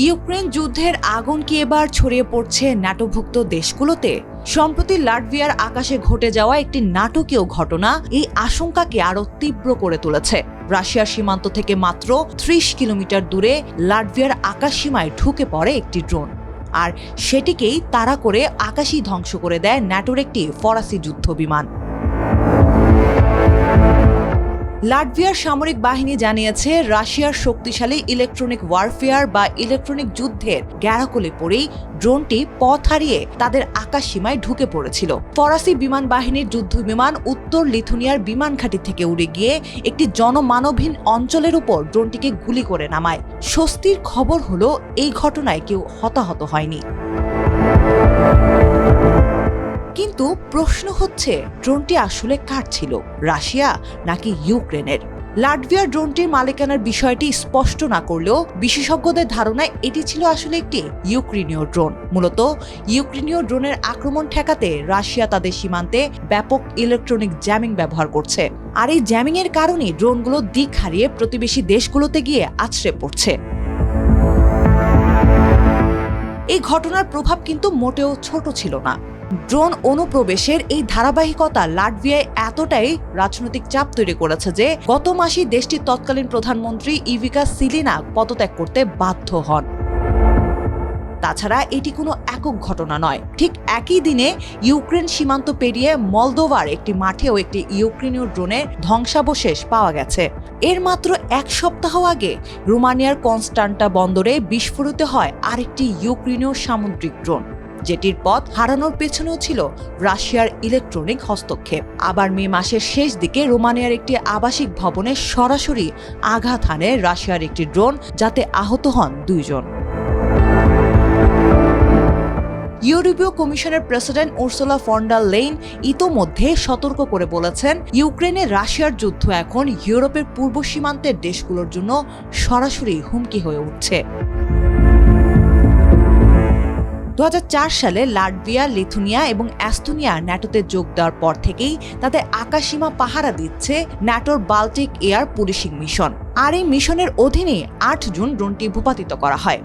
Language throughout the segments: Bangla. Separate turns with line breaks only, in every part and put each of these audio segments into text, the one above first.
ইউক্রেন যুদ্ধের আগুন কি এবার ছড়িয়ে পড়ছে ন্যাটোভুক্ত দেশগুলোতে? সম্প্রতি লাটভিয়ার আকাশে ঘটে যাওয়া একটি নাটকীয় ঘটনা এই আশঙ্কাকে আরো তীব্র করে তুলেছে। রাশিয়ার সীমান্ত থেকে মাত্র ৩০ কিলোমিটার দূরে লাটভিয়ার আকাশসীমায় ঢুকে পড়ে একটি ড্রোন, আর সেটিকেই তাড়া করে আকাশই ধ্বংস করে দেয় ন্যাটোর একটি ফরাসি যুদ্ধ বিমান। লাটভিয়ার সামরিক বাহিনী জানিয়েছে, রাশিয়ার শক্তিশালী ইলেকট্রনিক ওয়ারফেয়ার বা ইলেকট্রনিক যুদ্ধের গ্যারাকলে পড়েই ড্রোনটি পথ হারিয়ে তাদের আকাশসীমায় ঢুকে পড়েছিল। ফরাসি বিমান বাহিনীর যুদ্ধ বিমান উত্তর লিথুনিয়ার বিমান ঘাঁটি থেকে উড়ে গিয়ে একটি জনমানবহীন অঞ্চলের উপর ড্রোনটিকে গুলি করে নামায়। স্বস্তির খবর হলো, এই ঘটনায় কেউ হতাহত হয়নি। কিন্তু প্রশ্ন হচ্ছে, ড্রোনটি আসলে কার ছিল, রাশিয়া নাকি ইউক্রেনের? লাটভিয়ার ড্রোনটির মালিকানার বিষয়টি স্পষ্ট না করলেও বিশেষজ্ঞদের ধারণায় এটি ছিল আসলে একটি ইউক্রেনীয় ড্রোন। মূলত ইউক্রেনীয় ড্রোনের আক্রমণ ঠেকাতে রাশিয়া তাদের সীমান্তে ব্যাপক ইলেকট্রনিক জ্যামিং ব্যবহার করছে, আর এই জ্যামিং এর কারণে ড্রোনগুলো দিক হারিয়ে প্রতিবেশী দেশগুলোতে গিয়ে আছড়ে পড়ছে। এই ঘটনার প্রভাব কিন্তু মোটেও ছোট ছিল না। ড্রোন অনুপ্রবেশের এই ধারাবাহিকতা লাটভিয়ায় এতটাই রাজনৈতিক চাপ তৈরি করেছে যে গত মাসে দেশটির তৎকালীন প্রধানমন্ত্রী ইভিকা সিলিনা পদত্যাগ করতে বাধ্য হন। তাছাড়া এটি কোনো একক ঘটনা নয়। ঠিক একই দিনে ইউক্রেন সীমান্ত পেরিয়ে মলদোভার একটি মাঠেও একটি ইউক্রেনীয় ড্রোনের ধ্বংসাবশেষ পাওয়া গেছে। এর মাত্র এক সপ্তাহ আগে রোমানিয়ার কনস্টান্টা বন্দরে বিস্ফোরিত হয় আরেকটি ইউক্রেনীয় সামুদ্রিক ড্রোন, যেটির পথ হারানোর পেছনেও ছিল রাশিয়ার ইলেকট্রনিক হস্তক্ষেপ। আবার মে মাসের শেষ দিকে রোমানিয়ার একটি আবাসিক ভবনে সরাসরি আঘাত হানে রাশিয়ার একটি ড্রোন, যাতে আহত হন ২ জন। ইউরোপীয় কমিশনের president Ursula von der Leyen ইতোমধ্যে সতর্ক করে বলেছেন, ইউক্রেনে রাশিয়ার যুদ্ধ এখন ইউরোপের পূর্ব সীমান্তের দেশগুলোর জন্য সরাসরি হুমকি হয়ে উঠছে। ২০০৪ সালে লাটভিয়া, লিথুনিয়া এবং এস্তোনিয়া ন্যাটোতে যোগ দেওয়ার পর থেকেই তাদের আকাশসীমা পাহারা দিচ্ছে ন্যাটোর বাল্টিক এয়ার পুলিশিং মিশন, আর এই মিশনের অধীনে ৮ জুন ড্রোনটি ভূপাতিত করা হয়।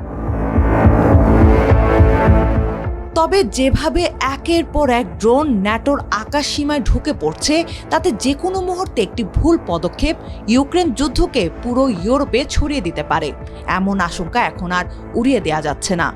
তবে যেভাবে একের পর এক ড্রোন ন্যাটোর আকাশসীমায় ঢুকে পড়ছে, তাতে যে কোনো মুহূর্তে একটি ভুল পদক্ষেপ ইউক্রেন যুদ্ধকে পুরো ইউরোপে ছড়িয়ে দিতে পারে। এমন আশঙ্কা এখন আর উড়িয়ে দেওয়া যাচ্ছে না।